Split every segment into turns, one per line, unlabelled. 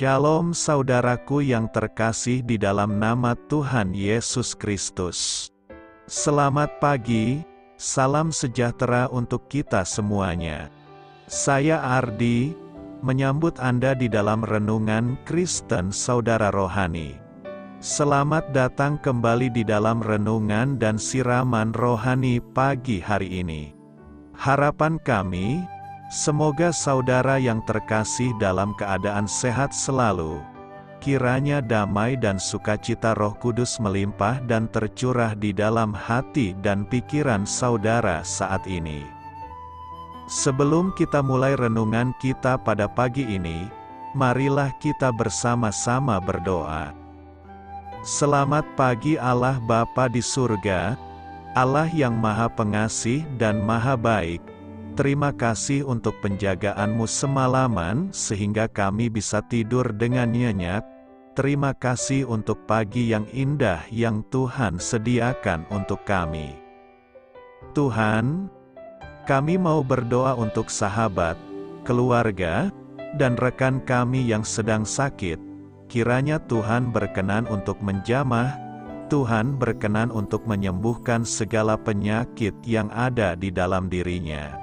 Shalom saudaraku yang terkasih di dalam nama Tuhan Yesus Kristus. Selamat pagi, salam sejahtera untuk kita semuanya. Saya Ardi, menyambut Anda di dalam renungan Kristen Saudara Rohani. Selamat datang kembali di dalam renungan dan siraman rohani pagi hari ini. Harapan kami, semoga saudara yang terkasih dalam keadaan sehat selalu. Kiranya damai dan sukacita Roh Kudus melimpah dan tercurah di dalam hati dan pikiran saudara saat ini. Sebelum kita mulai renungan kita pada pagi ini, marilah kita bersama-sama berdoa. Selamat pagi Allah Bapa di surga, Allah yang Maha Pengasih dan Maha Baik. Terima kasih untuk penjagaan-Mu semalaman sehingga kami bisa tidur dengan nyenyak. Terima kasih untuk pagi yang indah yang Tuhan sediakan untuk kami. Tuhan, kami mau berdoa untuk sahabat, keluarga, dan rekan kami yang sedang sakit. Kiranya Tuhan berkenan untuk menjamah, Tuhan berkenan untuk menyembuhkan segala penyakit yang ada di dalam dirinya.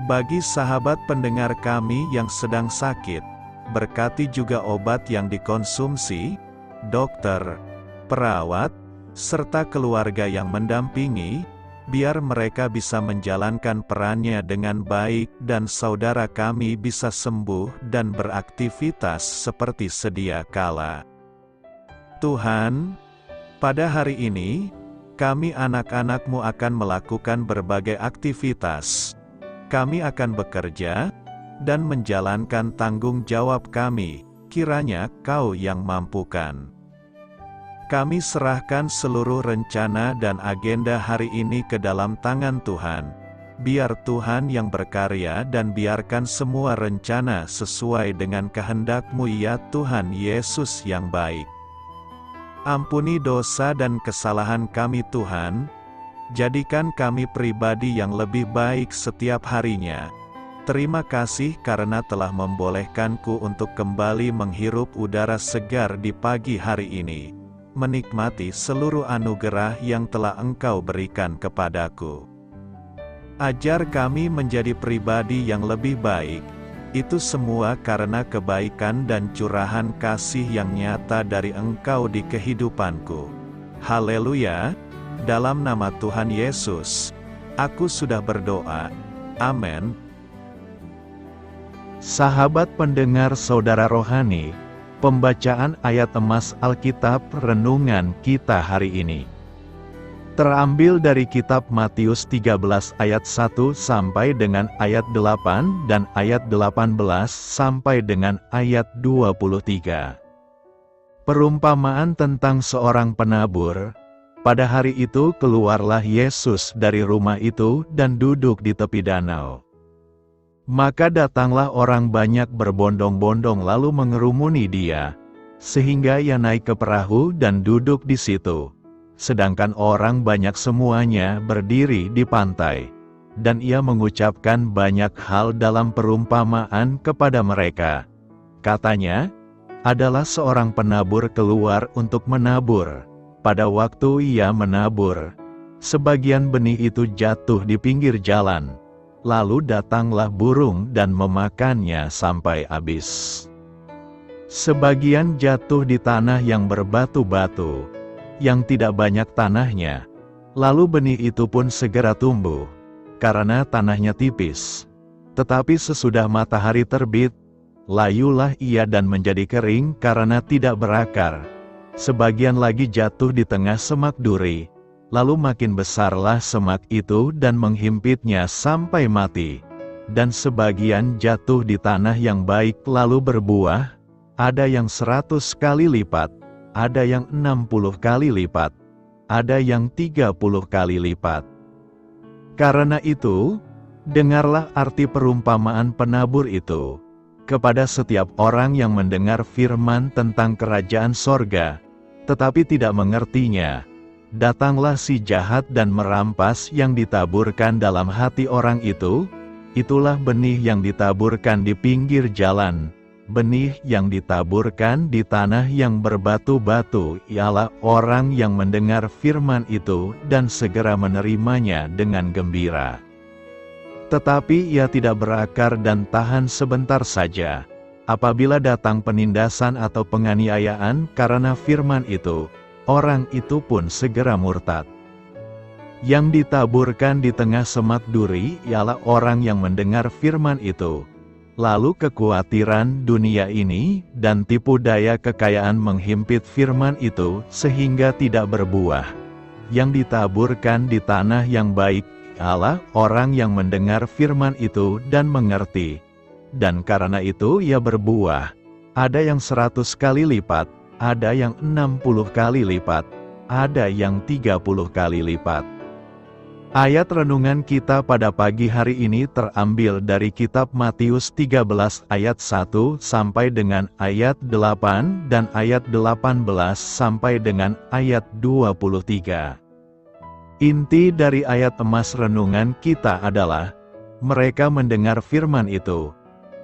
Bagi sahabat pendengar kami yang sedang sakit, berkati juga obat yang dikonsumsi, dokter, perawat, serta keluarga yang mendampingi, biar mereka bisa menjalankan perannya dengan baik dan saudara kami bisa sembuh dan beraktivitas seperti sedia kala. Tuhan, pada hari ini, kami anak-anak-Mu akan melakukan berbagai aktivitas. Kami akan bekerja dan menjalankan tanggung jawab kami, kiranya Kau yang mampukan. Kami serahkan seluruh rencana dan agenda hari ini ke dalam tangan Tuhan. Biar Tuhan yang berkarya dan biarkan semua rencana sesuai dengan kehendak-Mu ya Tuhan Yesus yang baik. Ampuni dosa dan kesalahan kami Tuhan. Jadikan kami pribadi yang lebih baik setiap harinya. Terima kasih karena telah membolehkanku untuk kembali menghirup udara segar di pagi hari ini. Menikmati seluruh anugerah yang telah Engkau berikan kepadaku. Ajar kami menjadi pribadi yang lebih baik. Itu semua karena kebaikan dan curahan kasih yang nyata dari Engkau di kehidupanku. Haleluya! Dalam nama Tuhan Yesus, aku sudah berdoa. Amin. Sahabat pendengar saudara rohani, pembacaan ayat emas Alkitab renungan kita hari ini terambil dari kitab Matius 13 ayat 1 sampai dengan ayat 8 dan ayat 18 sampai dengan ayat 23. Perumpamaan tentang seorang penabur. Pada hari itu keluarlah Yesus dari rumah itu dan duduk di tepi danau. Maka datanglah orang banyak berbondong-bondong lalu mengerumuni Dia, sehingga Ia naik ke perahu dan duduk di situ. Sedangkan orang banyak semuanya berdiri di pantai. Dan Ia mengucapkan banyak hal dalam perumpamaan kepada mereka. Katanya, adalah seorang penabur keluar untuk menabur. Pada waktu ia menabur, sebagian benih itu jatuh di pinggir jalan. Lalu datanglah burung dan memakannya sampai habis. Sebagian jatuh di tanah yang berbatu-batu, yang tidak banyak tanahnya. Lalu benih itu pun segera tumbuh, karena tanahnya tipis. Tetapi sesudah matahari terbit, layulah ia dan menjadi kering karena tidak berakar. Sebagian lagi jatuh di tengah semak duri, lalu makin besarlah semak itu dan menghimpitnya sampai mati. Dan sebagian jatuh di tanah yang baik lalu berbuah, ada yang 100 kali lipat, ada yang 60 kali lipat, ada yang 30 kali lipat. Karena itu, dengarlah arti perumpamaan penabur itu. Kepada setiap orang yang mendengar firman tentang kerajaan sorga, tetapi tidak mengertinya, datanglah si jahat dan merampas yang ditaburkan dalam hati orang itu. Itulah benih yang ditaburkan di pinggir jalan. benih yang ditaburkan di tanah yang berbatu-batu ialah orang yang mendengar firman itu dan segera menerimanya dengan gembira. Tetapi ia tidak berakar dan tahan sebentar saja. Apabila datang penindasan atau penganiayaan karena firman itu, orang itu pun segera murtad. Yang ditaburkan di tengah semak duri ialah orang yang mendengar firman itu. Lalu kekhawatiran dunia ini dan tipu daya kekayaan menghimpit firman itu sehingga tidak berbuah. Yang ditaburkan di tanah yang baik ialah orang yang mendengar firman itu dan mengerti. Dan karena itu ia berbuah. Ada yang 100 kali lipat, ada yang 60 kali lipat, ada yang 30 kali lipat. Ayat renungan kita pada pagi hari ini terambil dari kitab Matius 13 ayat 1 sampai dengan ayat 8 dan ayat 18 sampai dengan ayat 23. Inti dari ayat emas renungan kita adalah, mereka mendengar firman itu,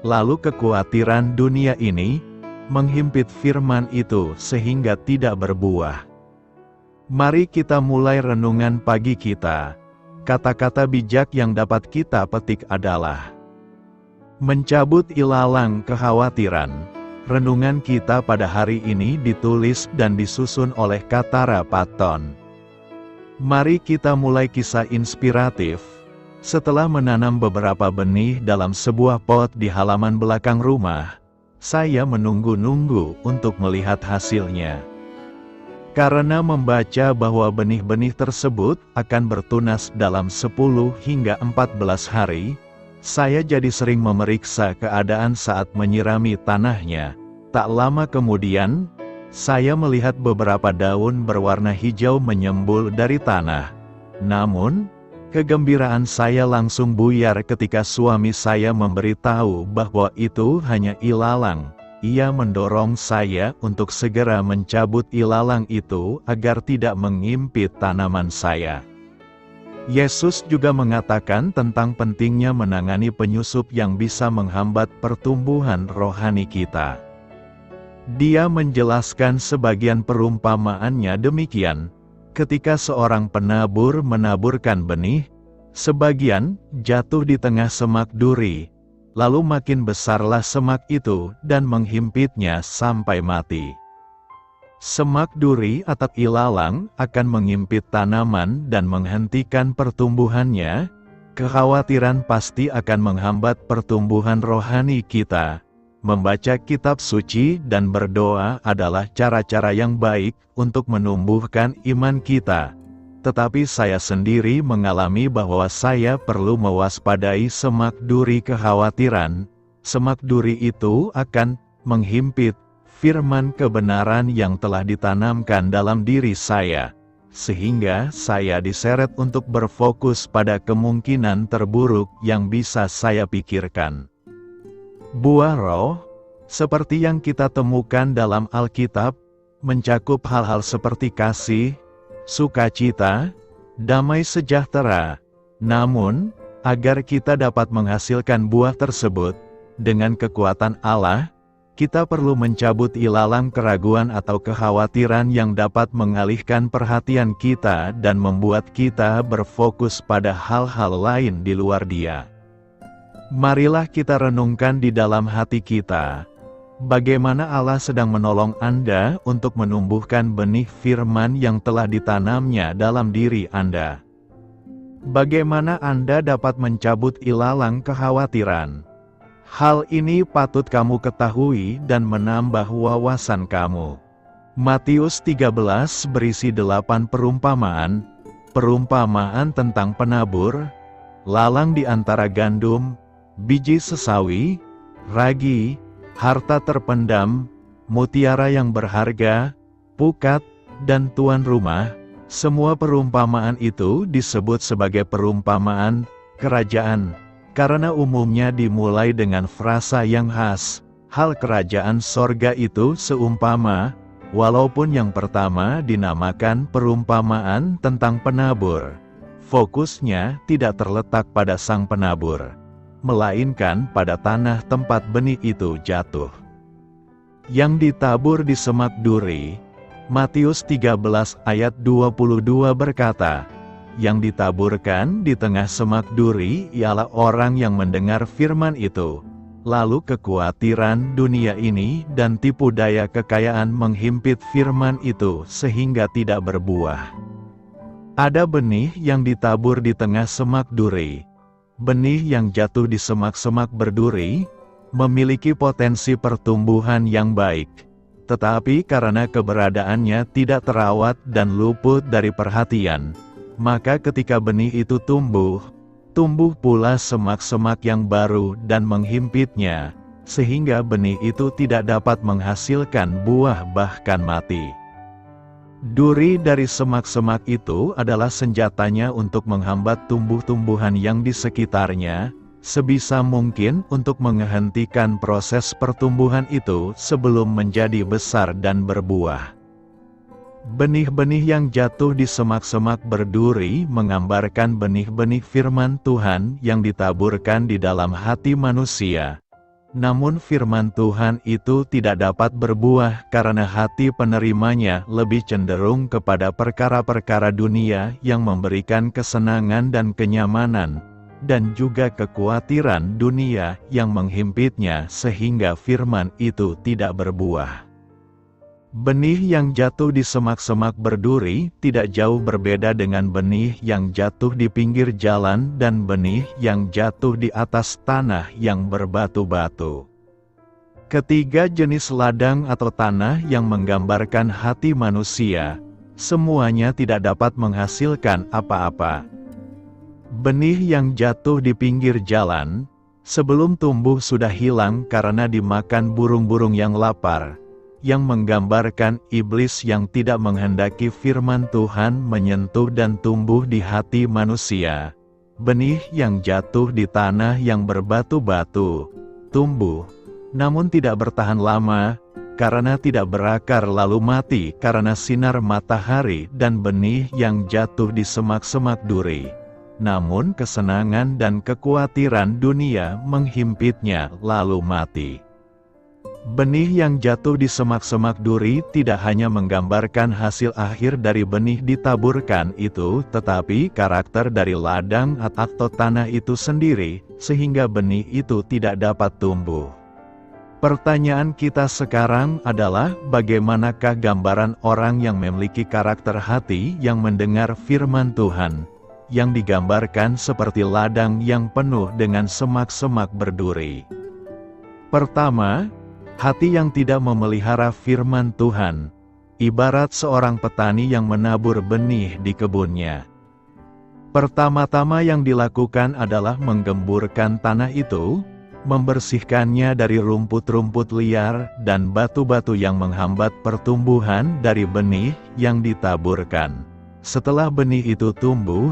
lalu kekhawatiran dunia ini menghimpit firman itu sehingga tidak berbuah. Mari kita mulai renungan pagi kita. Kata-kata bijak yang dapat kita petik adalah mencabut ilalang kekhawatiran. Renungan kita pada hari ini ditulis dan disusun oleh Katara Patton. Mari kita mulai kisah inspiratif. Setelah menanam beberapa benih dalam sebuah pot di halaman belakang rumah, saya menunggu-nunggu untuk melihat hasilnya. Karena membaca bahwa benih-benih tersebut akan bertunas dalam 10 hingga 14 hari, saya jadi sering memeriksa keadaan saat menyirami tanahnya. Tak lama kemudian, saya melihat beberapa daun berwarna hijau menyembul dari tanah. Namun, kegembiraan saya langsung buyar ketika suami saya memberitahu bahwa itu hanya ilalang. Ia mendorong saya untuk segera mencabut ilalang itu agar tidak mengimpit tanaman saya. Yesus juga mengatakan tentang pentingnya menangani penyusup yang bisa menghambat pertumbuhan rohani kita. Dia menjelaskan sebagian perumpamaannya demikian, ketika seorang penabur menaburkan benih, sebagian jatuh di tengah semak duri, lalu makin besarlah semak itu dan menghimpitnya sampai mati. Semak duri atau ilalang akan mengimpit tanaman dan menghentikan pertumbuhannya. Kekhawatiran pasti akan menghambat pertumbuhan rohani kita. Membaca kitab suci dan berdoa adalah cara-cara yang baik untuk menumbuhkan iman kita. Tetapi saya sendiri mengalami bahwa saya perlu mewaspadai semak duri kekhawatiran. Semak duri itu akan menghimpit firman kebenaran yang telah ditanamkan dalam diri saya, sehingga saya diseret untuk berfokus pada kemungkinan terburuk yang bisa saya pikirkan. Buah roh, seperti yang kita temukan dalam Alkitab, mencakup hal-hal seperti kasih, sukacita, damai sejahtera. Namun, agar kita dapat menghasilkan buah tersebut, dengan kekuatan Allah, kita perlu mencabut ilalang keraguan atau kekhawatiran yang dapat mengalihkan perhatian kita dan membuat kita berfokus pada hal-hal lain di luar Dia. Marilah kita renungkan di dalam hati kita, bagaimana Allah sedang menolong Anda untuk menumbuhkan benih firman yang telah ditanamnya dalam diri Anda. Bagaimana Anda dapat mencabut ilalang kekhawatiran? Hal ini patut kamu ketahui dan menambah wawasan kamu. Matius 13 berisi 8 perumpamaan. Perumpamaan tentang penabur, lalang di antara gandum, biji sesawi, ragi, harta terpendam, mutiara yang berharga, pukat, dan tuan rumah. Semua perumpamaan itu disebut sebagai perumpamaan kerajaan, karena umumnya dimulai dengan frasa yang khas. Hal kerajaan sorga itu seumpama, walaupun yang pertama dinamakan perumpamaan tentang penabur. Fokusnya tidak terletak pada sang penabur, melainkan pada tanah tempat benih itu jatuh. yang ditabur di semak duri. Matius 13 ayat 22 berkata, yang ditaburkan di tengah semak duri ialah orang yang mendengar firman itu. Lalu kekhawatiran dunia ini dan tipu daya kekayaan menghimpit firman itu sehingga tidak berbuah. Ada benih yang ditabur di tengah semak duri. Benih yang jatuh di semak-semak berduri memiliki potensi pertumbuhan yang baik. Tetapi karena keberadaannya tidak terawat dan luput dari perhatian, maka ketika benih itu tumbuh pula semak-semak yang baru dan menghimpitnya, sehingga benih itu tidak dapat menghasilkan buah bahkan mati. Duri dari semak-semak itu adalah senjatanya untuk menghambat tumbuh-tumbuhan yang di sekitarnya, sebisa mungkin untuk menghentikan proses pertumbuhan itu sebelum menjadi besar dan berbuah. Benih-benih yang jatuh di semak-semak berduri menggambarkan benih-benih firman Tuhan yang ditaburkan di dalam hati manusia. Namun firman Tuhan itu tidak dapat berbuah karena hati penerimanya lebih cenderung kepada perkara-perkara dunia yang memberikan kesenangan dan kenyamanan, dan juga kekhawatiran dunia yang menghimpitnya sehingga firman itu tidak berbuah. Benih yang jatuh di semak-semak berduri tidak jauh berbeda dengan benih yang jatuh di pinggir jalan dan benih yang jatuh di atas tanah yang berbatu-batu. Ketiga jenis ladang atau tanah yang menggambarkan hati manusia, semuanya tidak dapat menghasilkan apa-apa. Benih yang jatuh di pinggir jalan, sebelum tumbuh sudah hilang karena dimakan burung-burung yang lapar, yang menggambarkan iblis yang tidak menghendaki firman Tuhan menyentuh dan tumbuh di hati manusia. Benih yang jatuh di tanah yang berbatu-batu, tumbuh, namun tidak bertahan lama, karena tidak berakar lalu mati karena sinar matahari, dan benih yang jatuh di semak-semak duri. Namun kesenangan dan kekhawatiran dunia menghimpitnya lalu mati. Benih yang jatuh di semak-semak duri tidak hanya menggambarkan hasil akhir dari benih ditaburkan itu, tetapi karakter dari ladang atau tanah itu sendiri, sehingga benih itu tidak dapat tumbuh. Pertanyaan kita sekarang adalah, bagaimanakah gambaran orang yang memiliki karakter hati yang mendengar firman Tuhan, yang digambarkan seperti ladang yang penuh dengan semak-semak berduri? Pertama, hati yang tidak memelihara firman Tuhan, ibarat seorang petani yang menabur benih di kebunnya. Pertama-tama yang dilakukan adalah menggemburkan tanah itu, membersihkannya dari rumput-rumput liar dan batu-batu yang menghambat pertumbuhan dari benih yang ditaburkan. Setelah benih itu tumbuh,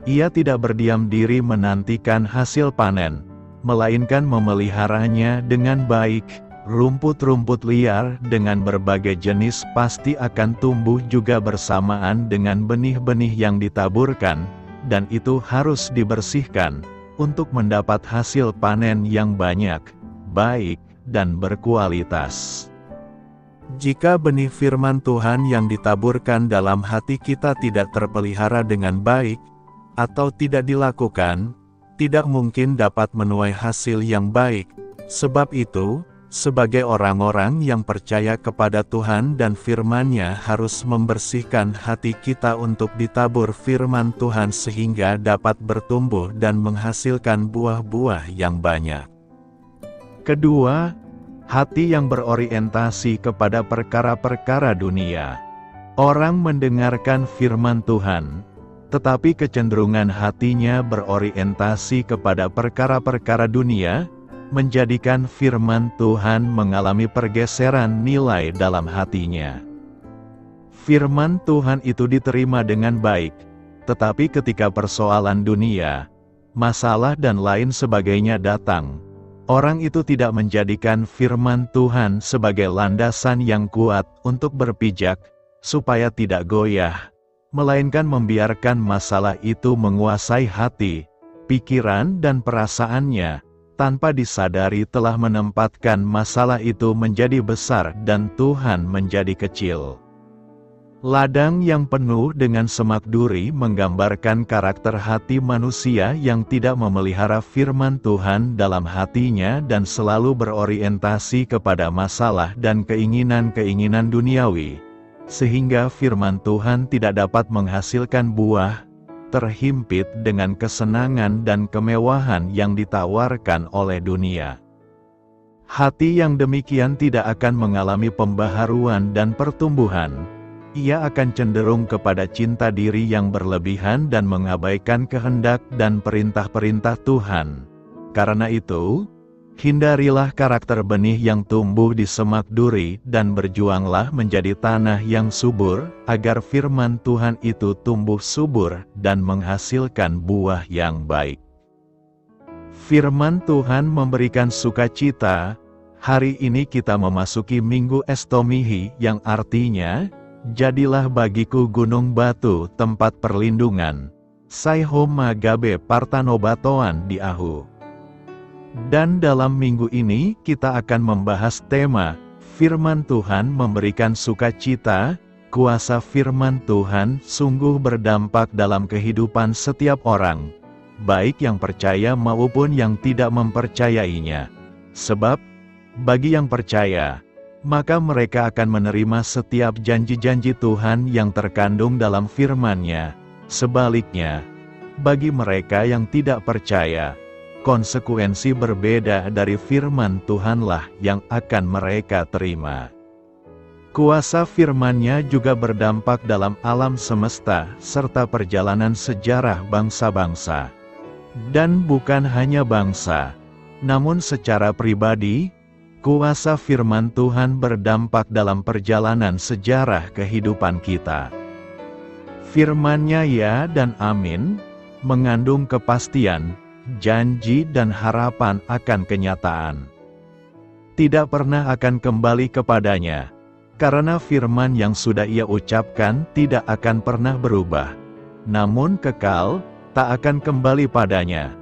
ia tidak berdiam diri menantikan hasil panen, melainkan memeliharanya dengan baik. Rumput-rumput liar dengan berbagai jenis pasti akan tumbuh juga bersamaan dengan benih-benih yang ditaburkan, dan itu harus dibersihkan, untuk mendapat hasil panen yang banyak, baik, dan berkualitas. Jika benih firman Tuhan yang ditaburkan dalam hati kita tidak terpelihara dengan baik, atau tidak dilakukan, tidak mungkin dapat menuai hasil yang baik. Sebab itu, sebagai orang-orang yang percaya kepada Tuhan dan firman-Nya harus membersihkan hati kita untuk ditabur firman Tuhan sehingga dapat bertumbuh dan menghasilkan buah-buah yang banyak. Kedua, hati yang berorientasi kepada perkara-perkara dunia. Orang mendengarkan firman Tuhan, tetapi kecenderungan hatinya berorientasi kepada perkara-perkara dunia, menjadikan firman Tuhan mengalami pergeseran nilai dalam hatinya. Firman Tuhan itu diterima dengan baik, tetapi ketika persoalan dunia, masalah dan lain sebagainya datang, orang itu tidak menjadikan firman Tuhan sebagai landasan yang kuat untuk berpijak, supaya tidak goyah, melainkan membiarkan masalah itu menguasai hati, pikiran dan perasaannya, tanpa disadari telah menempatkan masalah itu menjadi besar dan Tuhan menjadi kecil. Ladang yang penuh dengan semak duri menggambarkan karakter hati manusia yang tidak memelihara firman Tuhan dalam hatinya dan selalu berorientasi kepada masalah dan keinginan-keinginan duniawi, sehingga firman Tuhan tidak dapat menghasilkan buah, terhimpit dengan kesenangan dan kemewahan yang ditawarkan oleh dunia. Hati yang demikian tidak akan mengalami pembaharuan dan pertumbuhan. Ia akan cenderung kepada cinta diri yang berlebihan dan mengabaikan kehendak dan perintah-perintah Tuhan. Karena itu, hindarilah karakter benih yang tumbuh di semak duri dan berjuanglah menjadi tanah yang subur, agar firman Tuhan itu tumbuh subur dan menghasilkan buah yang baik. Firman Tuhan memberikan sukacita. Hari ini kita memasuki Minggu Estomihi yang artinya, jadilah bagiku gunung batu tempat perlindungan. Saiho Magabe Partanobatoan di Ahu. Dan dalam minggu ini kita akan membahas tema, Firman Tuhan memberikan sukacita. Kuasa firman Tuhan sungguh berdampak dalam kehidupan setiap orang, baik yang percaya maupun yang tidak mempercayainya. Sebab, bagi yang percaya, maka mereka akan menerima setiap janji-janji Tuhan yang terkandung dalam firman-Nya. Sebaliknya, bagi mereka yang tidak percaya, konsekuensi berbeda dari firman Tuhanlah yang akan mereka terima. Kuasa firman-Nya juga berdampak dalam alam semesta serta perjalanan sejarah bangsa-bangsa. Dan bukan hanya bangsa, namun secara pribadi, kuasa firman Tuhan berdampak dalam perjalanan sejarah kehidupan kita. Firman-Nya ya dan amin, mengandung kepastian, janji dan harapan akan kenyataan. Tidak pernah akan kembali kepadanya, karena firman yang sudah Ia ucapkan tidak akan pernah berubah. Namun kekal, tak akan kembali padanya.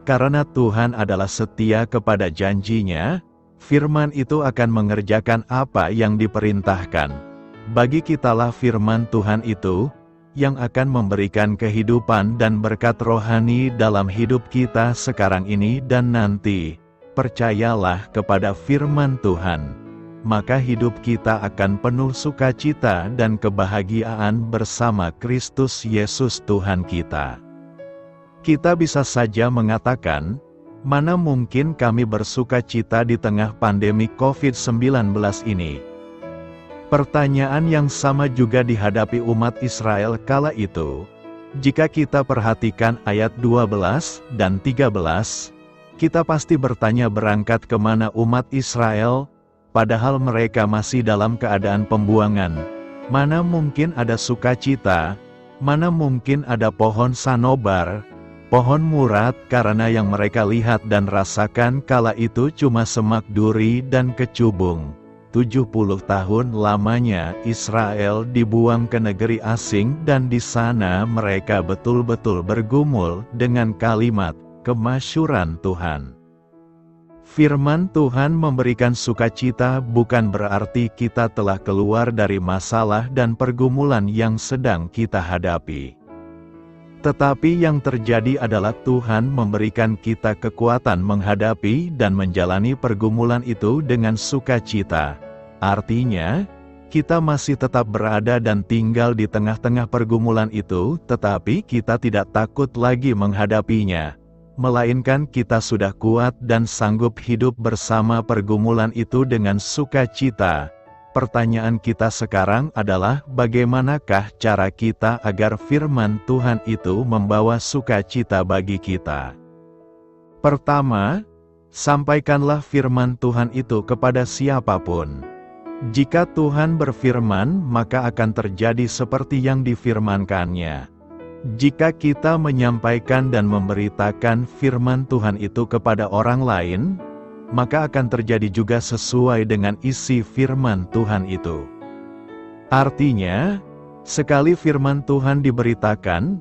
Karena Tuhan adalah setia kepada janji-Nya, firman itu akan mengerjakan apa yang diperintahkan. Bagi kitalah firman Tuhan itu, yang akan memberikan kehidupan dan berkat rohani dalam hidup kita sekarang ini dan nanti. Percayalah kepada firman Tuhan, maka hidup kita akan penuh sukacita dan kebahagiaan bersama Kristus Yesus Tuhan kita. Kita bisa saja mengatakan, mana mungkin kami bersukacita di tengah pandemi COVID-19 ini? Pertanyaan yang sama juga dihadapi umat Israel kala itu. Jika kita perhatikan ayat 12 dan 13, kita pasti bertanya berangkat kemana umat Israel, padahal mereka masih dalam keadaan pembuangan. Mana mungkin ada sukacita, mana mungkin ada pohon sanobar, pohon murad, karena yang mereka lihat dan rasakan kala itu cuma semak duri dan kecubung. 70 tahun lamanya Israel dibuang ke negeri asing dan di sana mereka betul-betul bergumul dengan kalimat kemasyhuran Tuhan. Firman Tuhan memberikan sukacita bukan berarti kita telah keluar dari masalah dan pergumulan yang sedang kita hadapi. Tetapi yang terjadi adalah Tuhan memberikan kita kekuatan menghadapi dan menjalani pergumulan itu dengan sukacita. Artinya, kita masih tetap berada dan tinggal di tengah-tengah pergumulan itu, tetapi kita tidak takut lagi menghadapinya. Melainkan kita sudah kuat dan sanggup hidup bersama pergumulan itu dengan sukacita. Pertanyaan kita sekarang adalah bagaimanakah cara kita agar firman Tuhan itu membawa sukacita bagi kita? Pertama, sampaikanlah firman Tuhan itu kepada siapapun. Jika Tuhan berfirman, maka akan terjadi seperti yang difirmankannya. Jika kita menyampaikan dan memberitakan firman Tuhan itu kepada orang lain, maka akan terjadi juga sesuai dengan isi firman Tuhan itu. Artinya, sekali firman Tuhan diberitakan,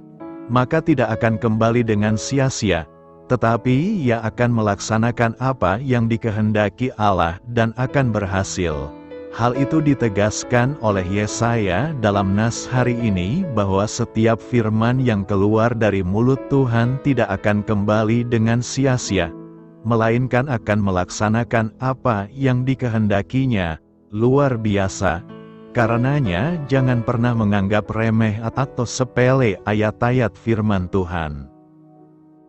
maka tidak akan kembali dengan sia-sia, tetapi ia akan melaksanakan apa yang dikehendaki Allah dan akan berhasil. Hal itu ditegaskan oleh Yesaya dalam nas hari ini bahwa setiap firman yang keluar dari mulut Tuhan tidak akan kembali dengan sia-sia, melainkan akan melaksanakan apa yang dikehendakinya. Luar biasa. Karenanya jangan pernah menganggap remeh atau sepele ayat-ayat firman Tuhan.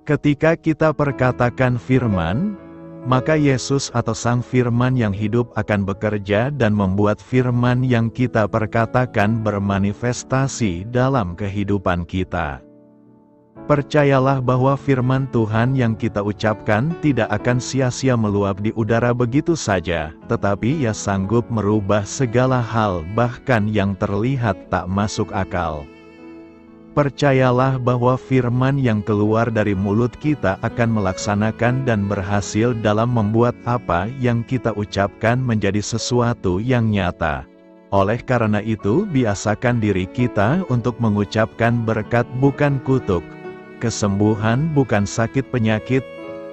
Ketika kita perkatakan firman, maka Yesus atau Sang Firman yang hidup akan bekerja dan membuat firman yang kita perkatakan bermanifestasi dalam kehidupan kita. Percayalah bahwa firman Tuhan yang kita ucapkan tidak akan sia-sia meluap di udara begitu saja, tetapi ia sanggup merubah segala hal bahkan yang terlihat tak masuk akal. Percayalah bahwa firman yang keluar dari mulut kita akan melaksanakan dan berhasil dalam membuat apa yang kita ucapkan menjadi sesuatu yang nyata. Oleh karena itu, biasakan diri kita untuk mengucapkan berkat bukan kutuk, kesembuhan bukan sakit penyakit,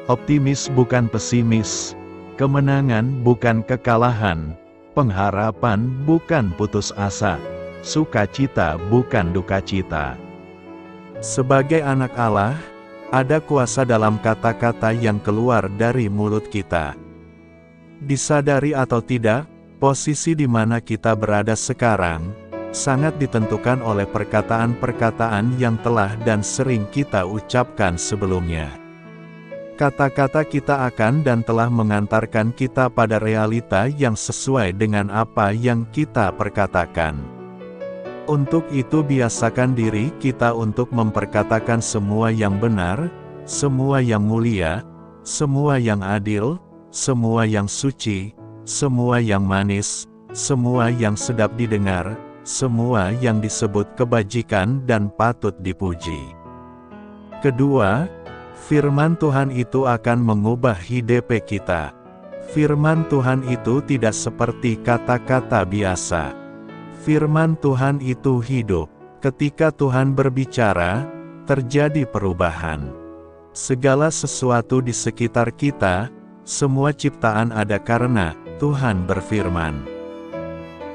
optimis bukan pesimis, kemenangan bukan kekalahan, pengharapan bukan putus asa, sukacita bukan duka cita. Sebagai anak Allah, ada kuasa dalam kata-kata yang keluar dari mulut kita. Disadari atau tidak, posisi di mana kita berada sekarang sangat ditentukan oleh perkataan-perkataan yang telah dan sering kita ucapkan sebelumnya. Kata-kata kita akan dan telah mengantarkan kita pada realita yang sesuai dengan apa yang kita perkatakan. Untuk itu biasakan diri kita untuk memperkatakan semua yang benar, semua yang mulia, semua yang adil, semua yang suci, semua yang manis, semua yang sedap didengar, semua yang disebut kebajikan dan patut dipuji. Kedua, firman Tuhan itu akan mengubah hidup kita. Firman Tuhan itu tidak seperti kata-kata biasa. Firman Tuhan itu hidup. Ketika Tuhan berbicara, terjadi perubahan. Segala sesuatu di sekitar kita, semua ciptaan ada karena Tuhan berfirman.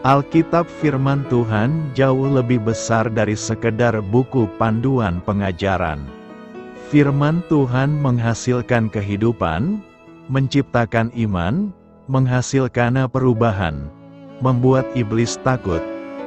Alkitab firman Tuhan jauh lebih besar dari sekedar buku panduan pengajaran. Firman Tuhan menghasilkan kehidupan, menciptakan iman, menghasilkan perubahan, membuat iblis takut,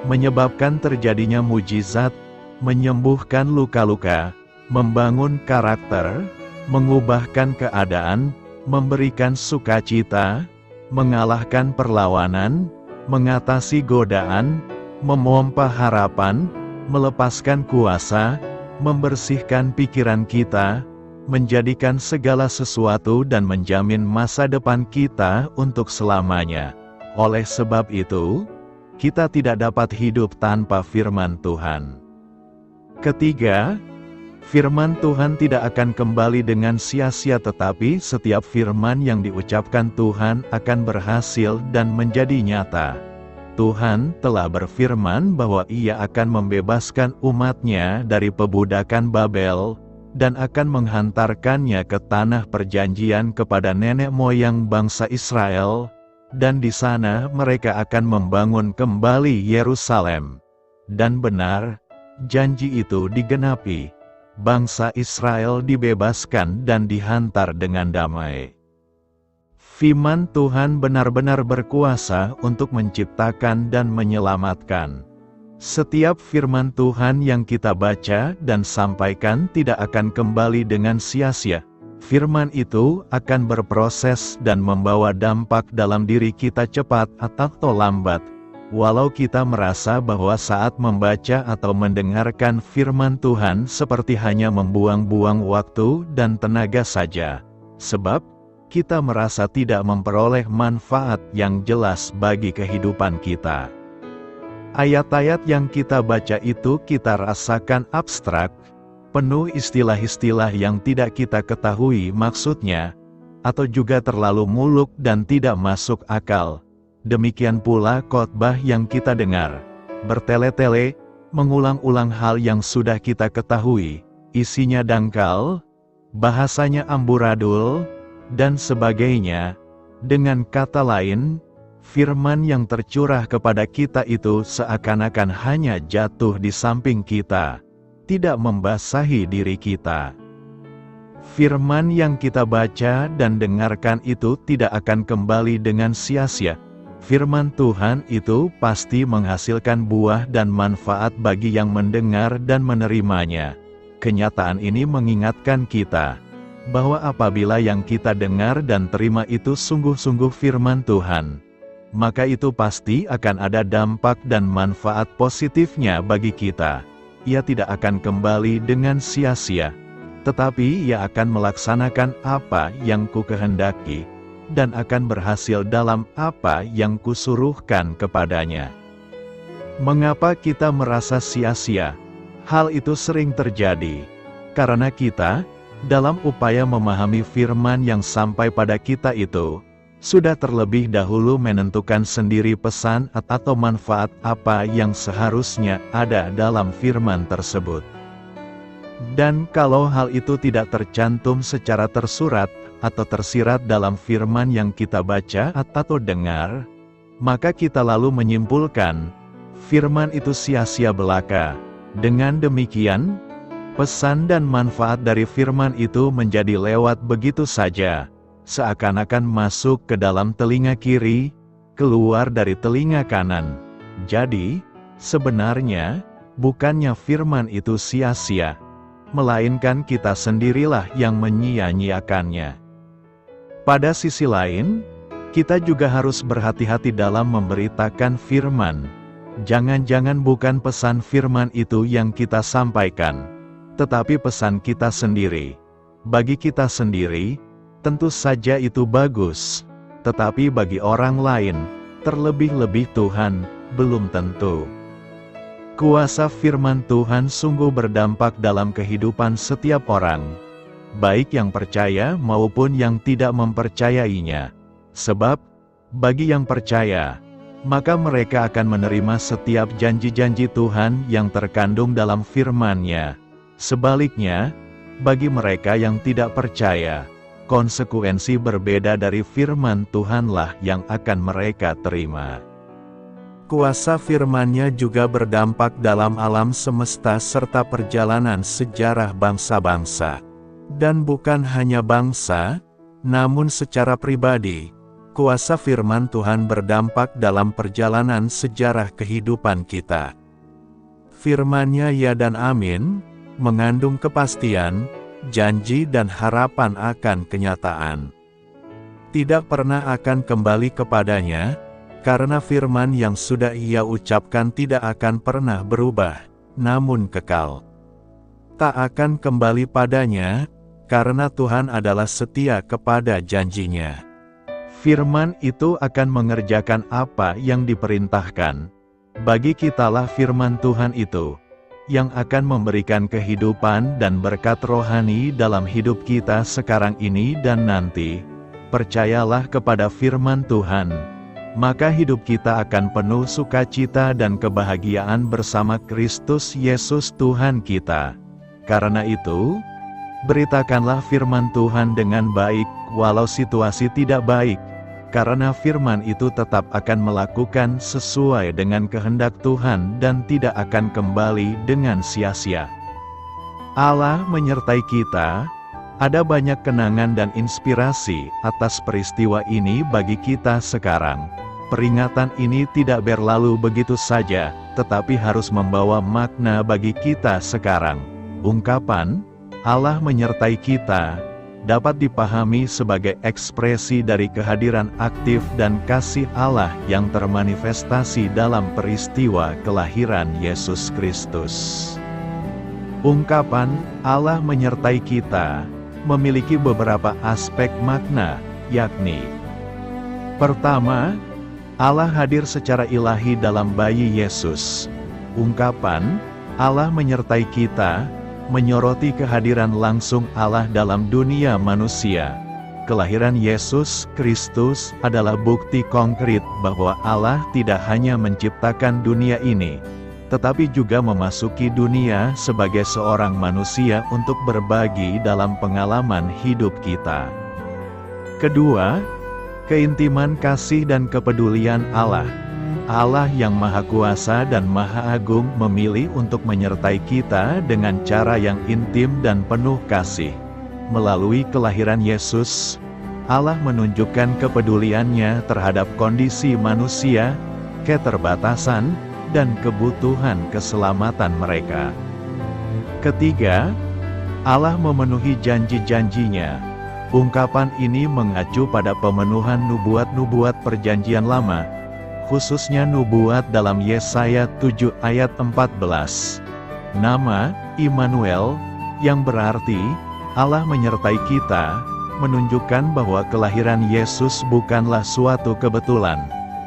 menyebabkan terjadinya mujizat, menyembuhkan luka-luka, membangun karakter, mengubahkan keadaan, memberikan sukacita, mengalahkan perlawanan, mengatasi godaan, memompa harapan, melepaskan kuasa, membersihkan pikiran kita, menjadikan segala sesuatu dan menjamin masa depan kita untuk selamanya. Oleh sebab itu, kita tidak dapat hidup tanpa firman Tuhan. Ketiga, firman Tuhan tidak akan kembali dengan sia-sia, tetapi setiap firman yang diucapkan Tuhan akan berhasil dan menjadi nyata. Tuhan telah berfirman bahwa Ia akan membebaskan umat-Nya dari perbudakan Babel, dan akan menghantarkannya ke tanah perjanjian kepada nenek moyang bangsa Israel, dan di sana mereka akan membangun kembali Yerusalem. Dan benar, janji itu digenapi. Bangsa Israel dibebaskan dan dihantar dengan damai. Firman Tuhan benar-benar berkuasa untuk menciptakan dan menyelamatkan. Setiap firman Tuhan yang kita baca dan sampaikan tidak akan kembali dengan sia-sia. Firman itu akan berproses dan membawa dampak dalam diri kita cepat atau lambat. Walau kita merasa bahwa saat membaca atau mendengarkan firman Tuhan seperti hanya membuang-buang waktu dan tenaga saja. Sebab, kita merasa tidak memperoleh manfaat yang jelas bagi kehidupan kita. Ayat-ayat yang kita baca itu kita rasakan abstrak, penuh istilah-istilah yang tidak kita ketahui maksudnya, atau juga terlalu muluk dan tidak masuk akal. Demikian pula khotbah yang kita dengar, bertele-tele, mengulang-ulang hal yang sudah kita ketahui, isinya dangkal, bahasanya amburadul, dan sebagainya. Dengan kata lain, firman yang tercurah kepada kita itu seakan-akan hanya jatuh di samping kita, tidak membasahi diri kita. Firman yang kita baca dan dengarkan itu tidak akan kembali dengan sia-sia. Firman Tuhan itu pasti menghasilkan buah dan manfaat bagi yang mendengar dan menerimanya. Kenyataan ini mengingatkan kita bahwa apabila yang kita dengar dan terima itu sungguh-sungguh firman Tuhan, maka itu pasti akan ada dampak dan manfaat positifnya bagi kita. Ia tidak akan kembali dengan sia-sia, tetapi ia akan melaksanakan apa yang kukehendaki, dan akan berhasil dalam apa yang kusuruhkan kepadanya. Mengapa kita merasa sia-sia? Hal itu sering terjadi karena kita, dalam upaya memahami firman yang sampai pada kita itu, sudah terlebih dahulu menentukan sendiri pesan atau manfaat apa yang seharusnya ada dalam firman tersebut. Dan kalau hal itu tidak tercantum secara tersurat atau tersirat dalam firman yang kita baca atau dengar, maka kita lalu menyimpulkan, firman itu sia-sia belaka. Dengan demikian, pesan dan manfaat dari firman itu menjadi lewat begitu saja, seakan-akan masuk ke dalam telinga kiri, keluar dari telinga kanan. Jadi, sebenarnya, bukannya firman itu sia-sia, melainkan kita sendirilah yang menyia-nyiakannya. Pada sisi lain, kita juga harus berhati-hati dalam memberitakan firman. Jangan-jangan bukan pesan firman itu yang kita sampaikan, tetapi pesan kita sendiri. Bagi kita sendiri, tentu saja itu bagus, tetapi bagi orang lain, terlebih-lebih Tuhan, belum tentu. Kuasa firman Tuhan sungguh berdampak dalam kehidupan setiap orang, baik yang percaya maupun yang tidak mempercayainya. Sebab, bagi yang percaya, maka mereka akan menerima setiap janji-janji Tuhan yang terkandung dalam firman-Nya. Sebaliknya, bagi mereka yang tidak percaya, konsekuensi berbeda dari firman Tuhanlah yang akan mereka terima. Kuasa firman-Nya juga berdampak dalam alam semesta serta perjalanan sejarah bangsa-bangsa. Dan bukan hanya bangsa, namun secara pribadi, kuasa firman Tuhan berdampak dalam perjalanan sejarah kehidupan kita. Firman-Nya ya dan amin, mengandung kepastian, janji dan harapan akan kenyataan. Tidak pernah akan kembali kepadanya, karena firman yang sudah Ia ucapkan tidak akan pernah berubah, namun kekal. Tak akan kembali padanya, karena Tuhan adalah setia kepada janji-Nya. Firman itu akan mengerjakan apa yang diperintahkan. Bagi kitalah firman Tuhan itu, yang akan memberikan kehidupan dan berkat rohani dalam hidup kita sekarang ini dan nanti. Percayalah kepada firman Tuhan, maka hidup kita akan penuh sukacita dan kebahagiaan bersama Kristus Yesus Tuhan kita. Karena itu, beritakanlah firman Tuhan dengan baik, walau situasi tidak baik, karena firman itu tetap akan melakukan sesuai dengan kehendak Tuhan dan tidak akan kembali dengan sia-sia. Allah menyertai kita. Ada banyak kenangan dan inspirasi atas peristiwa ini bagi kita sekarang. Peringatan ini tidak berlalu begitu saja, tetapi harus membawa makna bagi kita sekarang. Ungkapan, Allah menyertai kita, dapat dipahami sebagai ekspresi dari kehadiran aktif dan kasih Allah yang termanifestasi dalam peristiwa kelahiran Yesus Kristus. Ungkapan, Allah menyertai kita, memiliki beberapa aspek makna, yakni: pertama, Allah hadir secara ilahi dalam bayi Yesus. Ungkapan, Allah menyertai kita, menyoroti kehadiran langsung Allah dalam dunia manusia. Kelahiran Yesus Kristus adalah bukti konkret bahwa Allah tidak hanya menciptakan dunia ini, tetapi juga memasuki dunia sebagai seorang manusia untuk berbagi dalam pengalaman hidup kita. Kedua, keintiman kasih dan kepedulian Allah. Allah yang Maha Kuasa dan Maha Agung memilih untuk menyertai kita dengan cara yang intim dan penuh kasih. Melalui kelahiran Yesus, Allah menunjukkan kepeduliannya terhadap kondisi manusia, keterbatasan, dan kebutuhan keselamatan mereka. Ketiga, Allah memenuhi janji-janjinya. Ungkapan ini mengacu pada pemenuhan nubuat-nubuat Perjanjian Lama, khususnya nubuat dalam Yesaya 7 ayat 14. Nama Immanuel, yang berarti Allah menyertai kita, menunjukkan bahwa kelahiran Yesus bukanlah suatu kebetulan,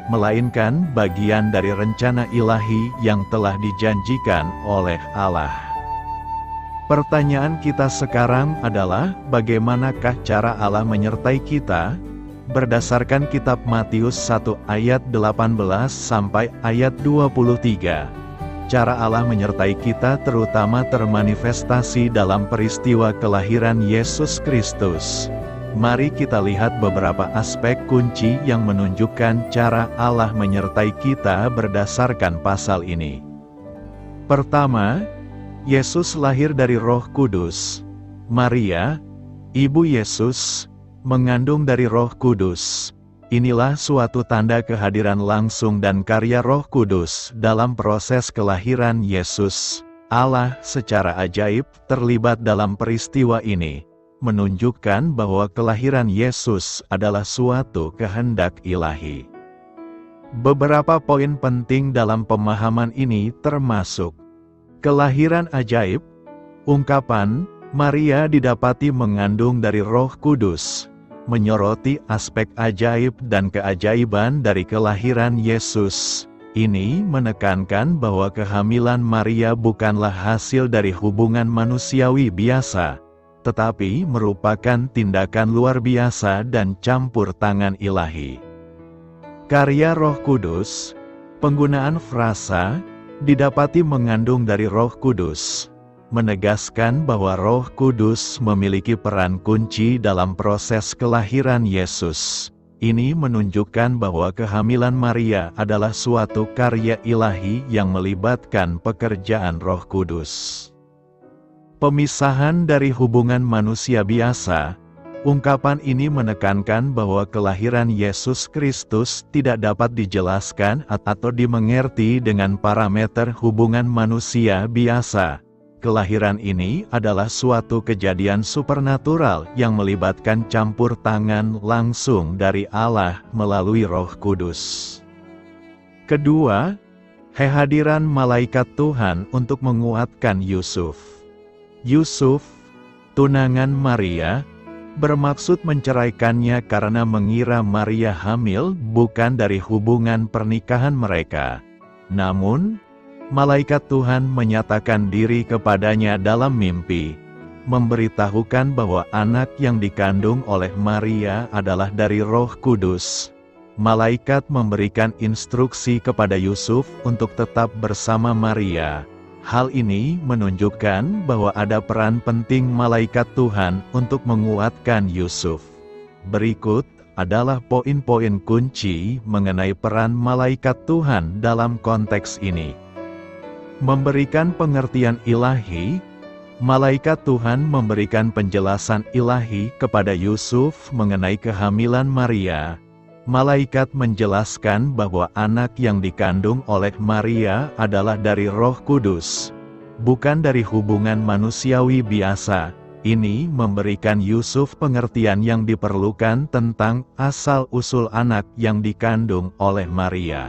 melainkan bagian dari rencana ilahi yang telah dijanjikan oleh Allah. Pertanyaan kita sekarang adalah, bagaimanakah cara Allah menyertai kita? Berdasarkan kitab Matius 1 ayat 18 sampai ayat 23. Cara Allah menyertai kita terutama termanifestasi dalam peristiwa kelahiran Yesus Kristus. Mari kita lihat beberapa aspek kunci yang menunjukkan cara Allah menyertai kita berdasarkan pasal ini. Pertama, Yesus lahir dari Roh Kudus. Maria, ibu Yesus, mengandung dari Roh Kudus. Inilah suatu tanda kehadiran langsung dan karya Roh Kudus dalam proses kelahiran Yesus. Allah secara ajaib terlibat dalam peristiwa ini, menunjukkan bahwa kelahiran Yesus adalah suatu kehendak ilahi. Beberapa poin penting dalam pemahaman ini termasuk kelahiran ajaib. Ungkapan Maria didapati mengandung dari Roh Kudus menyoroti aspek ajaib dan keajaiban dari kelahiran Yesus. Ini menekankan bahwa kehamilan Maria bukanlah hasil dari hubungan manusiawi biasa, tetapi merupakan tindakan luar biasa dan campur tangan ilahi. Karya Roh Kudus, penggunaan frasa, didapati mengandung dari Roh Kudus, menegaskan bahwa Roh Kudus memiliki peran kunci dalam proses kelahiran Yesus. Ini menunjukkan bahwa kehamilan Maria adalah suatu karya ilahi yang melibatkan pekerjaan Roh Kudus. Pemisahan dari hubungan manusia biasa. Ungkapan ini menekankan bahwa kelahiran Yesus Kristus tidak dapat dijelaskan atau dimengerti dengan parameter hubungan manusia biasa. Kelahiran ini adalah suatu kejadian supernatural yang melibatkan campur tangan langsung dari Allah melalui Roh Kudus. Kedua, kehadiran malaikat Tuhan untuk menguatkan Yusuf. Yusuf, tunangan Maria, bermaksud menceraikannya karena mengira Maria hamil bukan dari hubungan pernikahan mereka. Namun, malaikat Tuhan menyatakan diri kepadanya dalam mimpi, memberitahukan bahwa anak yang dikandung oleh Maria adalah dari Roh Kudus. Malaikat memberikan instruksi kepada Yusuf untuk tetap bersama Maria. Hal ini menunjukkan bahwa ada peran penting malaikat Tuhan untuk menguatkan Yusuf. Berikut adalah poin-poin kunci mengenai peran malaikat Tuhan dalam konteks ini. Memberikan pengertian ilahi, malaikat Tuhan memberikan penjelasan ilahi kepada Yusuf mengenai kehamilan Maria. Malaikat menjelaskan bahwa anak yang dikandung oleh Maria adalah dari Roh Kudus, bukan dari hubungan manusiawi biasa. Ini memberikan Yusuf pengertian yang diperlukan tentang asal-usul anak yang dikandung oleh Maria.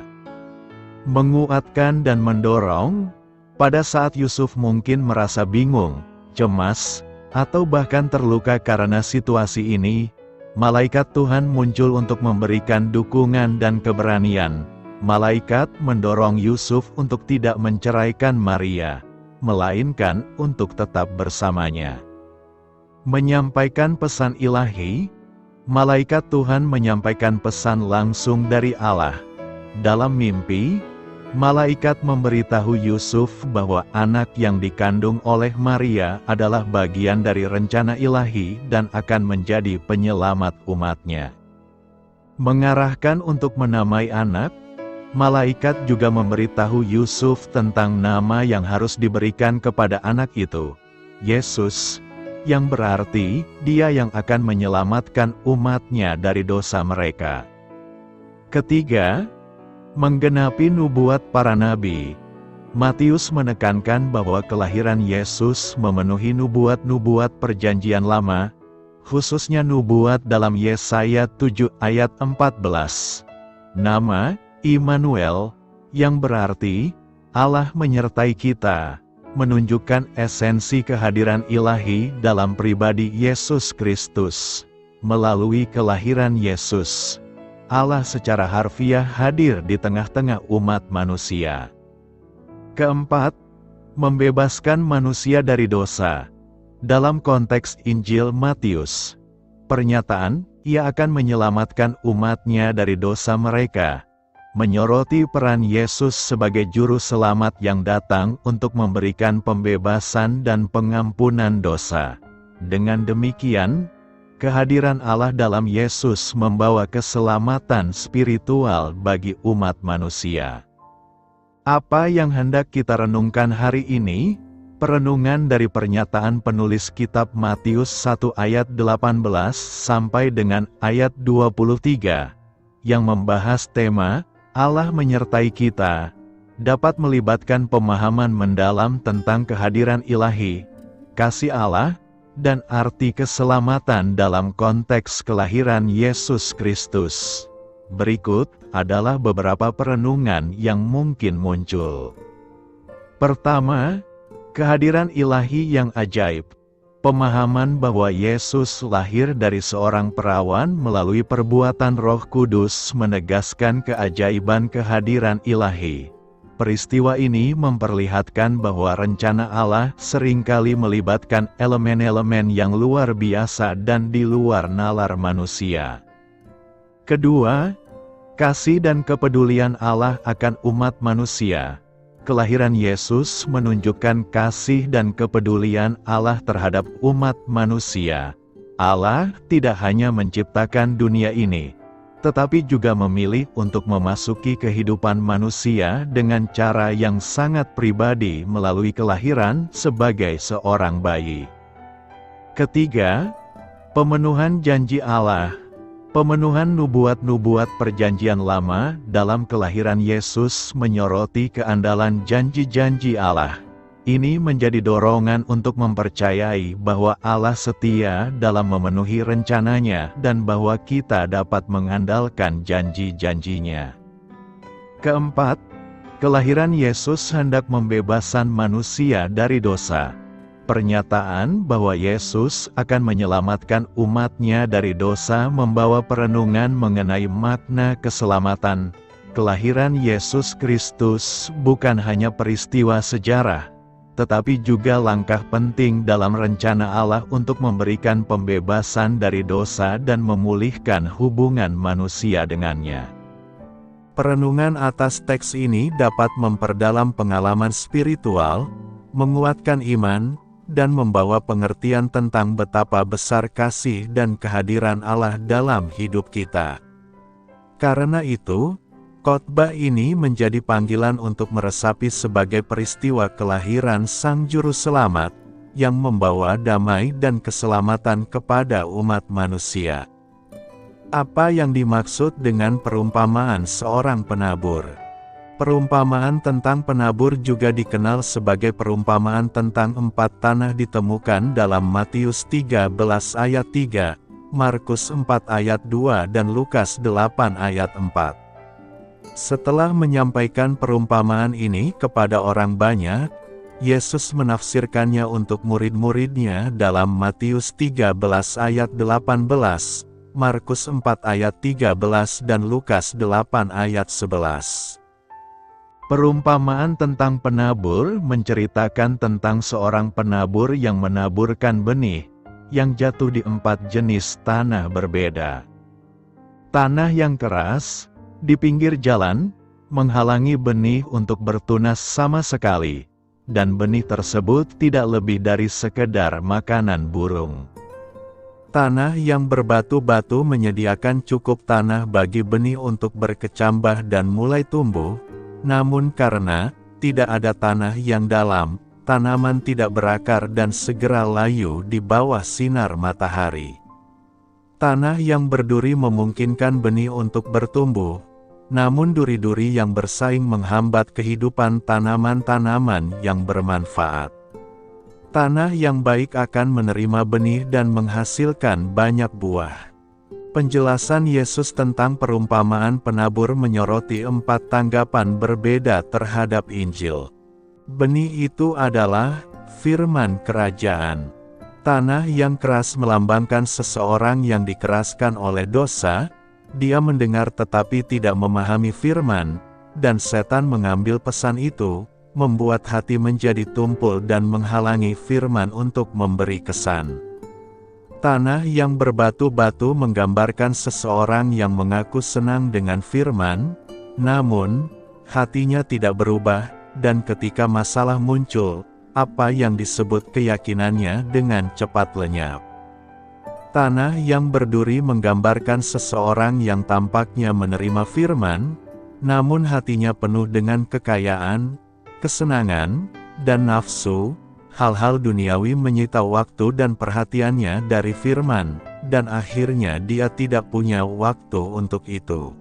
Menguatkan dan mendorong. Pada saat Yusuf mungkin merasa bingung, cemas, atau bahkan terluka karena situasi ini, malaikat Tuhan muncul untuk memberikan dukungan dan keberanian. Malaikat mendorong Yusuf untuk tidak menceraikan Maria, melainkan untuk tetap bersamanya. Menyampaikan pesan ilahi, malaikat Tuhan menyampaikan pesan langsung dari Allah. Dalam mimpi, Malaikat memberitahu Yusuf bahwa anak yang dikandung oleh Maria adalah bagian dari rencana ilahi dan akan menjadi penyelamat umatnya. Mengarahkan untuk menamai anak, malaikat juga memberitahu Yusuf tentang nama yang harus diberikan kepada anak itu, Yesus, yang berarti Dia yang akan menyelamatkan umatnya dari dosa mereka. Ketiga, menggenapi nubuat para nabi. Matius menekankan bahwa kelahiran Yesus memenuhi nubuat-nubuat perjanjian lama, khususnya nubuat dalam Yesaya 7 ayat 14. Nama, Immanuel, yang berarti, Allah menyertai kita, menunjukkan esensi kehadiran ilahi dalam pribadi Yesus Kristus. Melalui kelahiran Yesus, Allah secara harfiah hadir di tengah-tengah umat manusia. Keempat, membebaskan manusia dari dosa. Dalam konteks Injil Matius, pernyataan, Ia akan menyelamatkan umatnya dari dosa mereka, menyoroti peran Yesus sebagai juru selamat yang datang untuk memberikan pembebasan dan pengampunan dosa. Dengan demikian, kehadiran Allah dalam Yesus membawa keselamatan spiritual bagi umat manusia. Apa yang hendak kita renungkan hari ini? Perenungan dari pernyataan penulis kitab Matius 1 ayat 18 sampai dengan ayat 23, yang membahas tema, Allah menyertai kita, dapat melibatkan pemahaman mendalam tentang kehadiran ilahi, kasih Allah, dan arti keselamatan dalam konteks kelahiran Yesus Kristus. Berikut adalah beberapa perenungan yang mungkin muncul. Pertama, kehadiran ilahi yang ajaib. Pemahaman bahwa Yesus lahir dari seorang perawan melalui perbuatan Roh Kudus menegaskan keajaiban kehadiran ilahi. Peristiwa ini memperlihatkan bahwa rencana Allah seringkali melibatkan elemen-elemen yang luar biasa dan di luar nalar manusia. Kedua, kasih dan kepedulian Allah akan umat manusia. Kelahiran Yesus menunjukkan kasih dan kepedulian Allah terhadap umat manusia. Allah tidak hanya menciptakan dunia ini, tetapi juga memilih untuk memasuki kehidupan manusia dengan cara yang sangat pribadi melalui kelahiran sebagai seorang bayi. Ketiga, pemenuhan janji Allah. Pemenuhan nubuat-nubuat perjanjian lama dalam kelahiran Yesus menyoroti keandalan janji-janji Allah. Ini menjadi dorongan untuk mempercayai bahwa Allah setia dalam memenuhi rencananya dan bahwa kita dapat mengandalkan janji-janjinya. Keempat, kelahiran Yesus hendak membebaskan manusia dari dosa. Pernyataan bahwa Yesus akan menyelamatkan umatnya dari dosa membawa perenungan mengenai makna keselamatan. Kelahiran Yesus Kristus bukan hanya peristiwa sejarah, tetapi juga langkah penting dalam rencana Allah untuk memberikan pembebasan dari dosa dan memulihkan hubungan manusia dengannya. Perenungan atas teks ini dapat memperdalam pengalaman spiritual, menguatkan iman, dan membawa pengertian tentang betapa besar kasih dan kehadiran Allah dalam hidup kita. Karena itu, khotbah ini menjadi panggilan untuk meresapi sebagai peristiwa kelahiran Sang Juru Selamat, yang membawa damai dan keselamatan kepada umat manusia. Apa yang dimaksud dengan perumpamaan seorang penabur? Perumpamaan tentang penabur juga dikenal sebagai perumpamaan tentang 4 tanah ditemukan dalam Matius 13 ayat 3, Markus 4 ayat 2 dan Lukas 8 ayat 4. Setelah menyampaikan perumpamaan ini kepada orang banyak, Yesus menafsirkannya untuk murid-muridnya dalam Matius 13 ayat 18, Markus 4 ayat 13 dan Lukas 8 ayat 11. Perumpamaan tentang penabur menceritakan tentang seorang penabur yang menaburkan benih, yang jatuh di 4 jenis tanah berbeda. Tanah yang keras, di pinggir jalan,
menghalangi benih untuk bertunas sama sekali, dan benih tersebut tidak lebih dari sekedar makanan burung.
Tanah yang berbatu-batu menyediakan cukup tanah bagi benih untuk berkecambah dan mulai tumbuh, namun karena tidak ada tanah yang dalam, tanaman tidak berakar dan segera layu di bawah sinar matahari. Tanah yang berduri memungkinkan benih untuk bertumbuh, namun duri-duri yang bersaing menghambat kehidupan tanaman-tanaman yang bermanfaat. Tanah yang baik akan menerima benih dan menghasilkan banyak buah. Penjelasan Yesus tentang perumpamaan penabur menyoroti 4 tanggapan berbeda terhadap Injil. Benih itu adalah firman kerajaan. Tanah yang keras melambangkan seseorang yang dikeraskan oleh dosa. Dia mendengar tetapi tidak memahami firman, dan setan mengambil pesan itu, membuat hati menjadi tumpul dan menghalangi firman untuk memberi kesan. Tanah yang berbatu-batu menggambarkan seseorang yang mengaku senang dengan firman, namun hatinya tidak berubah, dan ketika masalah muncul, apa yang disebut keyakinannya dengan cepat lenyap. Tanah yang berduri menggambarkan seseorang yang tampaknya menerima firman, namun hatinya penuh dengan kekayaan, kesenangan, dan nafsu. Hal-hal duniawi menyita waktu dan perhatiannya dari firman, dan akhirnya dia tidak punya waktu untuk itu.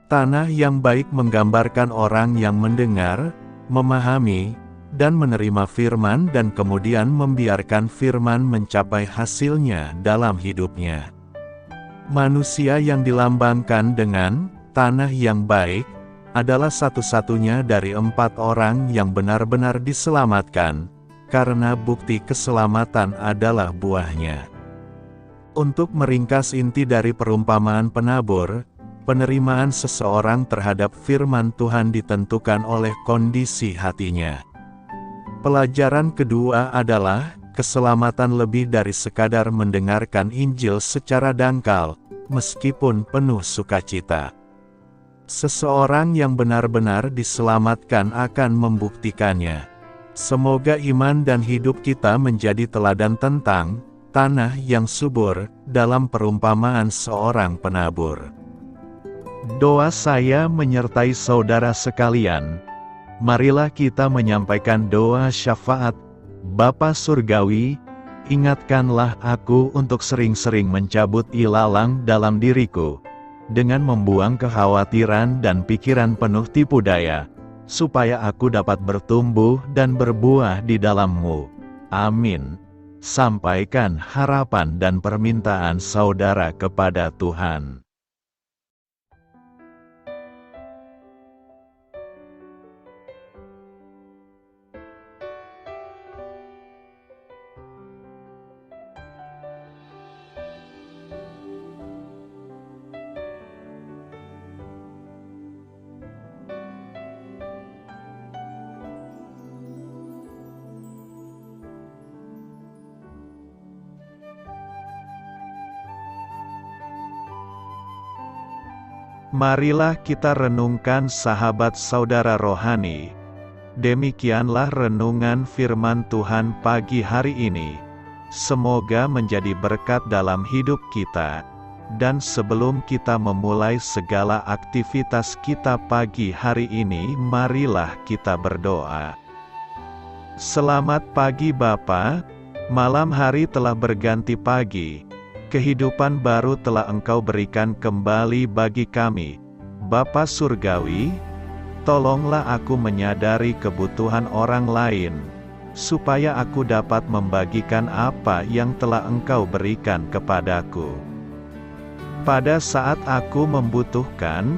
Tanah yang baik menggambarkan orang yang mendengar, memahami, dan menerima firman dan kemudian membiarkan firman mencapai hasilnya dalam hidupnya. Manusia yang dilambangkan dengan tanah yang baik adalah satu-satunya dari 4 orang yang benar-benar diselamatkan, karena bukti keselamatan adalah buahnya. Untuk meringkas inti dari perumpamaan penabur, penerimaan seseorang terhadap firman Tuhan ditentukan oleh kondisi hatinya. Pelajaran kedua adalah, keselamatan lebih dari sekadar mendengarkan Injil secara dangkal, meskipun penuh sukacita. Seseorang yang benar-benar diselamatkan akan membuktikannya. Semoga iman dan hidup kita menjadi teladan tentang tanah yang subur dalam perumpamaan seorang penabur.
Doa saya menyertai saudara sekalian. Marilah kita menyampaikan doa syafaat. Bapa Surgawi, ingatkanlah aku untuk sering-sering mencabut ilalang dalam diriku, dengan membuang kekhawatiran dan pikiran penuh tipu daya, supaya aku dapat bertumbuh dan berbuah di dalam-Mu. Amin. Sampaikan harapan dan permintaan saudara kepada Tuhan.
Marilah kita renungkan sahabat saudara rohani. Demikianlah renungan firman Tuhan pagi hari ini. Semoga menjadi berkat dalam hidup kita. Dan sebelum kita memulai segala aktivitas kita pagi hari ini, marilah kita berdoa. Selamat pagi Bapa, malam hari telah berganti pagi. Kehidupan baru telah Engkau berikan kembali bagi kami. Bapa Surgawi, tolonglah aku menyadari kebutuhan orang lain, supaya aku dapat membagikan apa yang telah Engkau berikan kepadaku. Pada saat aku membutuhkan,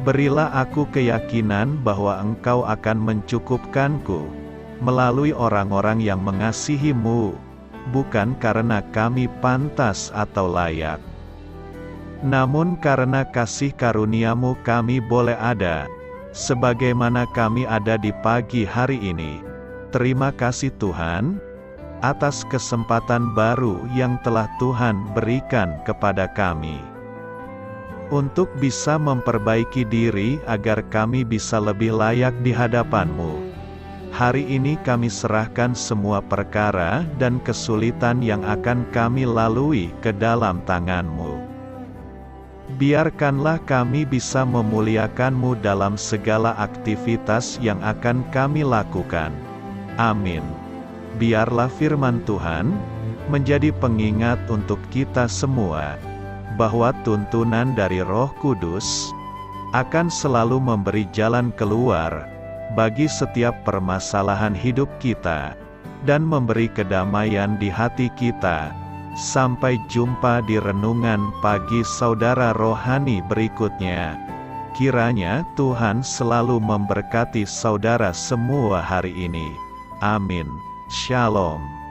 berilah aku keyakinan bahwa Engkau akan mencukupkanku, melalui orang-orang yang mengasihi-Mu, bukan karena kami pantas atau layak, namun karena kasih karunia-Mu kami boleh ada, sebagaimana kami ada di pagi hari ini. Terima kasih Tuhan, atas kesempatan baru yang telah Tuhan berikan kepada kami. untuk bisa memperbaiki diri agar kami bisa lebih layak di hadapan-Mu. Hari ini kami serahkan semua perkara dan kesulitan yang akan kami lalui ke dalam tangan-Mu. Biarkanlah kami bisa memuliakan-Mu dalam segala aktivitas yang akan kami lakukan. Amin. Biarlah firman Tuhan menjadi pengingat untuk kita semua, bahwa tuntunan dari Roh Kudus akan selalu memberi jalan keluar bagi setiap permasalahan hidup kita, dan memberi kedamaian di hati kita. Sampai jumpa di renungan pagi saudara rohani berikutnya. Kiranya Tuhan selalu memberkati saudara semua hari ini. Amin. Shalom.